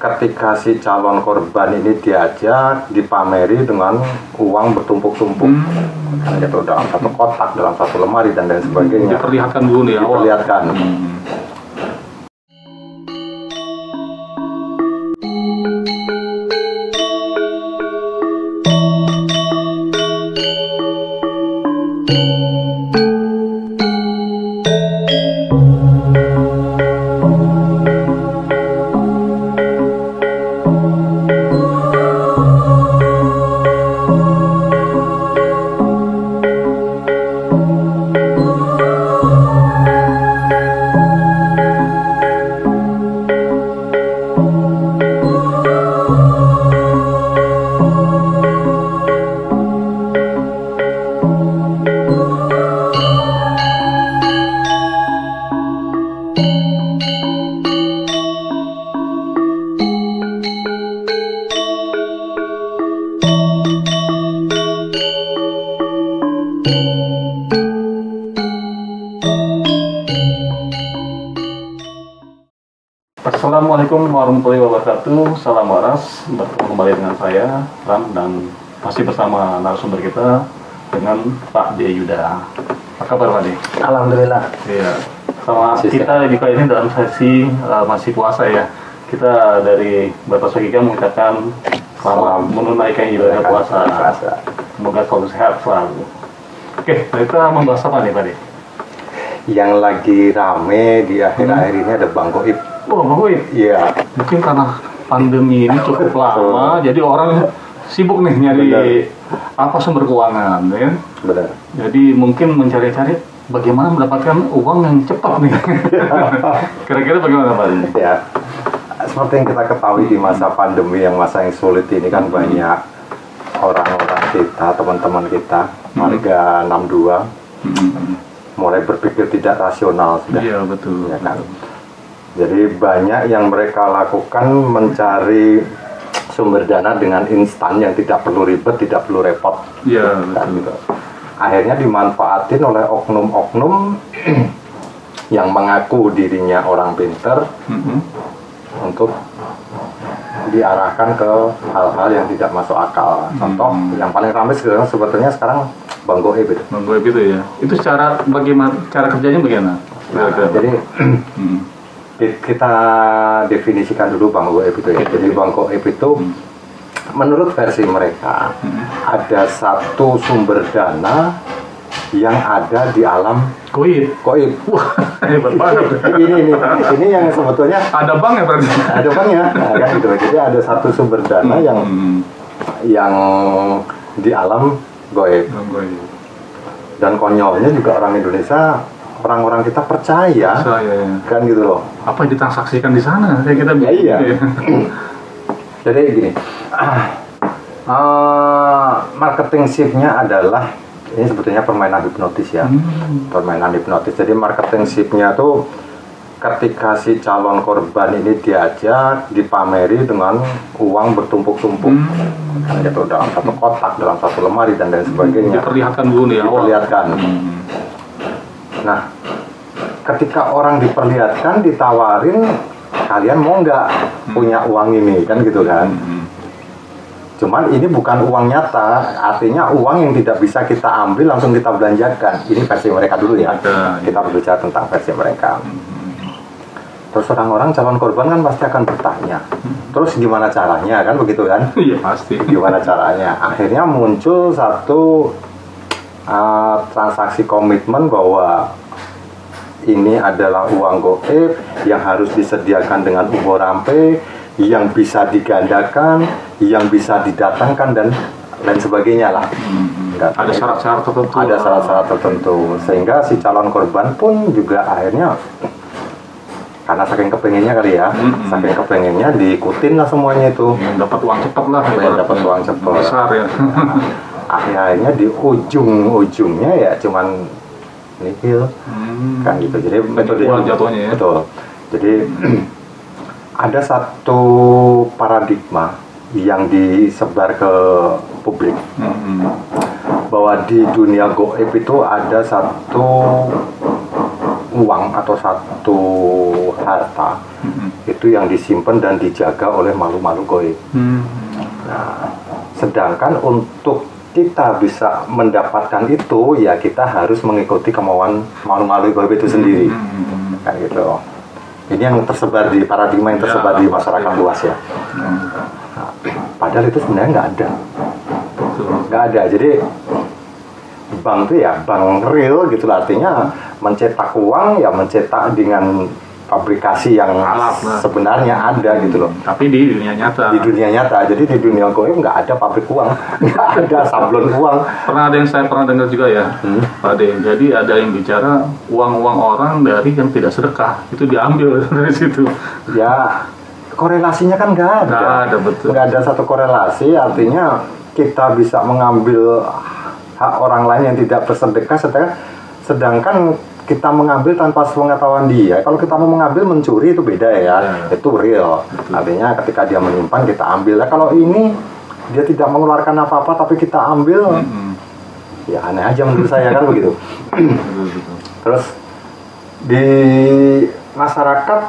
ketika si calon korban ini diajak dipameri dengan uang bertumpuk-tumpuk kan gitu, dalam satu kotak, dalam satu lemari dan lain sebagainya. Diperlihatkan dulu nih awal. Diperlihatkan. Assalamualaikum warahmatullahi wabarakatuh. Salam waras. Bertemu kembali dengan saya Ram dan masih bersama narasumber kita dengan Pak D. Yuda. Apa kabar Pak D? Alhamdulillah. Iya. Sama kita di kali ini dalam sesi masih puasa ya. Kita dari Bapak Sogika mengucapkan selamat menunaikan ibadah puasa. Semoga selalu sehat selalu. Oke, kita membahas apa nih Pak D? Yang lagi rame di akhir-akhir ini ada Bang Goib. Oh, Bang Goib? Iya. Mungkin karena pandemi ini cukup lama, jadi orang sibuk nih nyari apa sumber keuangan, ya. Benar. Jadi mungkin mencari-cari bagaimana mendapatkan uang yang cepat nih. Kira-kira bagaimana Pak? Ya, seperti yang kita ketahui di masa pandemi, yang masa yang sulit ini kan banyak orang-orang kita, teman-teman kita, warga 62 mulai berpikir tidak rasional sudah. Iya betul. Ya kan? Jadi banyak yang mereka lakukan mencari sumber dana dengan instan yang tidak perlu ribet, tidak perlu repot. Iya Kan, betul. gitu. Akhirnya dimanfaatin oleh oknum-oknum yang mengaku dirinya orang pinter untuk diarahkan ke hal-hal yang tidak masuk akal. Contoh yang paling ramai sekarang sebetulnya Bang Goib itu. Bang Goib itu ya. Itu bagaimana cara kerjanya bagaimana? Nah, jadi kita definisikan dulu Bang Goib itu ya. Jadi Bang Goib itu menurut versi mereka ada satu sumber dana yang ada di alam Goib. Wah, hebat banget. ini yang sebetulnya Ada bank ya berarti? ada banknya, nah, kan gitu. Jadi ada satu sumber dana yang di alam Goib. Dan konyolnya juga orang Indonesia, orang-orang kita percaya, kan gitu loh. Apa yang ditransaksikan di sana? Kayak kita Iya. Jadi gini, marketing shift-nya adalah ini sebetulnya permainan hipnotis ya, permainan hipnotis. Jadi marketing shift-nya tuh ketika si calon korban ini diajak dipameri dengan uang bertumpuk-tumpuk kan gitu, dalam satu kotak, dalam satu lemari dan lain sebagainya. Diperlihatkan dulu nih awal. Diperlihatkan. Nah, ketika orang diperlihatkan, ditawarin, kalian mau nggak punya uang ini, kan gitu kan. Cuman ini bukan uang nyata, artinya uang yang tidak bisa kita ambil langsung kita belanjakan. Ini versi mereka dulu ya. Kita berbicara tentang versi mereka. Terus orang-orang calon korban kan pasti akan bertanya, terus gimana caranya, kan begitu kan? Iya pasti. Gimana caranya? Akhirnya muncul satu transaksi komitmen bahwa ini adalah uang goib yang harus disediakan dengan umur rampe, yang bisa digandakan, yang bisa didatangkan dan lain sebagainya lah. Ada syarat-syarat tertentu. Ada syarat-syarat tertentu, sehingga si calon korban pun juga akhirnya karena saking kepengennya kali ya, saking kepengennya diikutin lah semuanya itu. Dapat uang cepat lah. Dapat uang cepat. Besar ya. Akhirnya di ujung-ujungnya ya cuman nihil, kan gitu. Jadi metodenya jatuhnya ya. Betul. Jadi ada satu paradigma yang disebar ke publik bahwa di dunia goib itu ada satu uang atau satu harta itu yang disimpan dan dijaga oleh makhluk-makhluk gaib. Nah, sedangkan untuk kita bisa mendapatkan itu, ya kita harus mengikuti kemauan makhluk-makhluk gaib itu sendiri. Kan gitu. Ini yang tersebar di paradigma yang tersebar di masyarakat luas ya. Nah, padahal itu sebenarnya nggak ada. Jadi bank itu ya bank real gitu lah, artinya mencetak uang ya mencetak dengan fabrikasi yang sebenarnya ada gitu loh. Tapi di dunia nyata. Di dunia nyata. Jadi di dunia gaib nggak ada pabrik uang, nggak ada sablon uang. Saya pernah dengar juga ya, Pak De. Jadi ada yang bicara uang-uang orang dari yang tidak sedekah itu diambil dari situ. Ya korelasinya kan nggak ada. Nggak ada, betul. Nggak ada satu korelasi. Artinya kita bisa mengambil hak orang lain yang tidak bersedekah, sedangkan kita mengambil tanpa pengetahuan dia. Kalau kita mau mengambil mencuri itu beda ya, itu real. Artinya ketika dia menyimpan kita ambil. Kalau ini dia tidak mengeluarkan apa-apa tapi kita ambil, ya aneh aja menurut saya kan begitu. Terus di masyarakat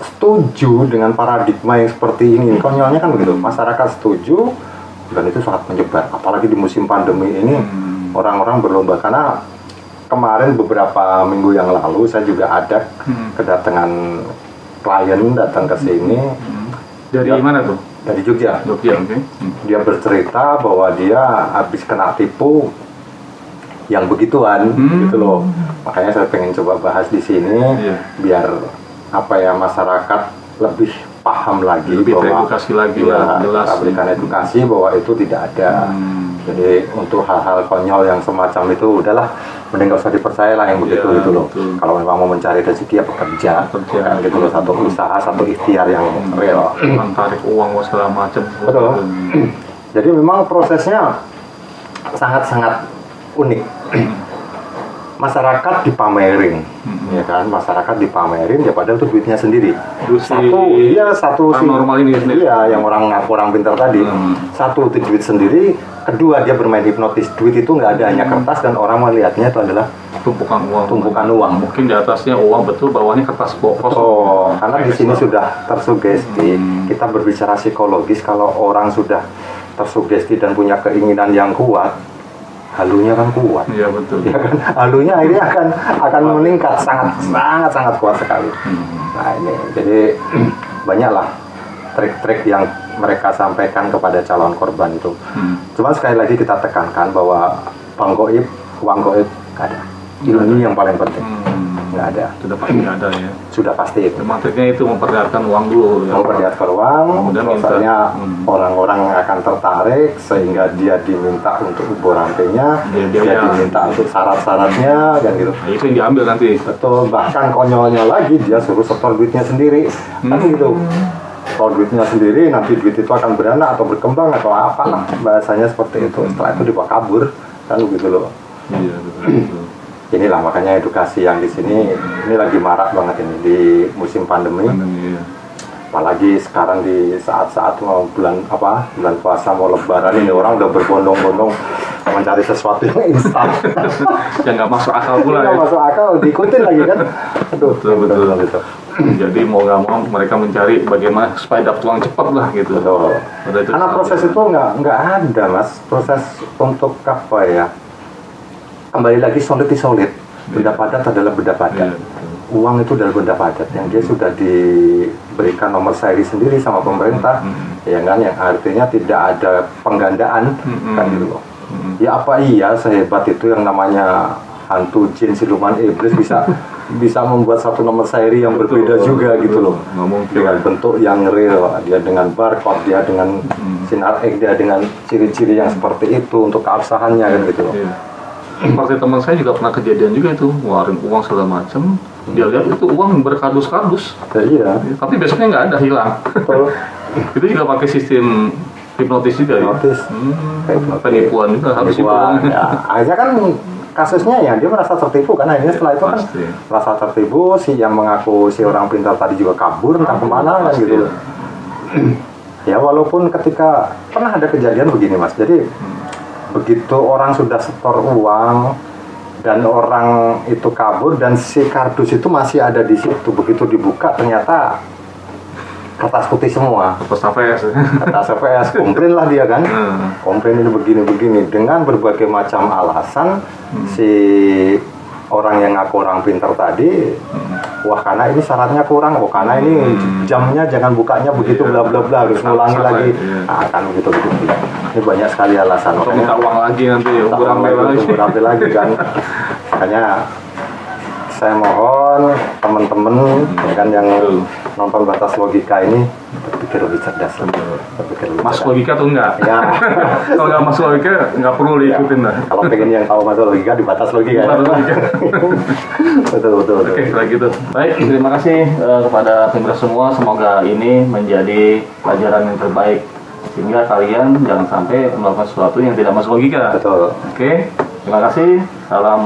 setuju dengan paradigma yang seperti ini. Konyolnya kan begitu. Masyarakat setuju dan itu sangat menyebar. Apalagi di musim pandemi ini orang-orang berlomba. Karena kemarin beberapa minggu yang lalu saya juga ada kedatangan klien datang ke sini. Dari mana tuh? Dari Jogja. Jogja, oke. Dia bercerita bahwa dia habis kena tipu yang begituan gitu loh. Makanya saya pengen coba bahas di sini biar apa ya, masyarakat lebih paham lagi, lebih bahwa edukasi lagi ya, jelas. berikan edukasi bahwa itu tidak ada. Jadi untuk hal-hal konyol yang semacam itu udahlah, mending gak usah dipercaya lah yang begitu gitu loh. Kalau memang mau mencari rezeki ya bekerja kan gitu loh, satu usaha, satu ikhtiar yang real. Tarik uang segala macam. Betul. Jadi memang prosesnya sangat-sangat unik. Masyarakat dipamerin, ya kan? Masyarakat dipamerin, ya padahal itu duitnya sendiri. Satu sih, normal ini sendiri. Iya, yang orang pintar tadi. Satu itu duit sendiri, kedua dia bermain hipnotis. Duit itu nggak ada, hanya kertas dan orang melihatnya itu adalah tumpukan uang. Mungkin di atasnya uang betul, bawahnya kertas kosong. Oh, karena di sini sudah tersugesti. Kita berbicara psikologis, kalau orang sudah tersugesti dan punya keinginan yang kuat, halunya kan kuat. Iya betul. Ya kan, halunya akhirnya akan meningkat sangat kuat sekali. Nah ini jadi banyaklah trik-trik yang mereka sampaikan kepada calon korban itu. Cuma sekali lagi kita tekankan bahwa uang goib nggak ada. Ini yang paling penting. Nggak ada. Sudah pasti nggak ada ya. Sudah pasti itu. Maksudnya itu memperlihatkan uang dulu. Ya. Memperlihatkan uang, misalnya orang-orang akan tertarik sehingga dia diminta untuk borantenya, dia diminta untuk syarat-syaratnya, dan gitu. Nah, itu yang diambil nanti. Betul. Bahkan konyolnya lagi dia suruh setor duitnya sendiri, kan gitu. Setor duitnya sendiri, nanti duit itu akan beranak atau berkembang atau apalah bahasanya seperti itu. Setelah itu dibawa kabur, kan begitu loh. Iya betul. Inilah makanya edukasi yang di sini ini lagi marak banget ini di musim pandemi. Iya. Apalagi sekarang di saat-saat mau bulan puasa mau lebaran ini orang udah berbondong-bondong mencari sesuatu yang instan. Yang nggak masuk akal pula. Nggak masuk akal, diikutin lagi kan. Aduh, betul. Jadi mau nggak mau mereka mencari bagaimana supaya dapat uang cepat lah gitu. Betul. Karena proses itu nggak ada mas. Proses untuk apa ya? Kembali lagi solid. Benda padat adalah benda padat. Uang itu adalah benda padat yang dia sudah diberikan nomor seri sendiri sama pemerintah, ya kan, yang artinya tidak ada penggandaan kan gitu loh. Ya apa iya sehebat itu yang namanya hantu jin siluman iblis bisa membuat satu nomor seri yang berbeda juga gitu loh. Dengan bentuk yang real, dia dengan barcode, dia dengan sinar X, dia dengan ciri-ciri yang seperti itu untuk keabsahannya kan gitu loh. Seperti teman saya juga pernah kejadian juga itu, ngeluarin uang segala macam, dia lihat itu uang berkardus-kardus. Iya. Tapi besoknya nggak ada, hilang. Itu juga pakai sistem hipnotis juga. Hipnotis. Penipuan juga harus hipnotis. Ya. Akhirnya kan kasusnya ya dia merasa tertipu kan, akhirnya setelah itu kan merasa tertipu, si yang mengaku si orang pintar tadi juga kabur entah kemana kan gitu. Ya walaupun ketika pernah ada kejadian begini mas, jadi begitu orang sudah setor uang, dan orang itu kabur dan si kardus itu masih ada di situ. Begitu dibuka ternyata kertas putih semua. Kertas AVS, komplain lah dia kan. Komplain ini begini-begini dengan berbagai macam alasan. Si orang yang ngaku orang pintar tadi, wah karena ini syaratnya kurang, oh karena ini jamnya jangan bukanya begitu bla bla bla, harus ngulangi lagi. Nah kan begitu. Ini banyak sekali alasan. Atau minta uang lagi nanti ya, berambil lagi kan. Makanya saya mohon teman-teman kan yang nonton Batas Logika ini berpikir lebih cerdas. Masuk logika tuh enggak? Ya. Kalau nggak masuk logika nggak perlu diikutin lah. Kalau pengen yang tahu masuk logika di Batas Logika. Betul. Oke, kalau gitu. Baik, terima kasih kepada pemirsa semua. Semoga ini menjadi pelajaran yang terbaik sehingga kalian jangan sampai melakukan sesuatu yang tidak masuk logika. Betul. Oke, terima kasih. Salam.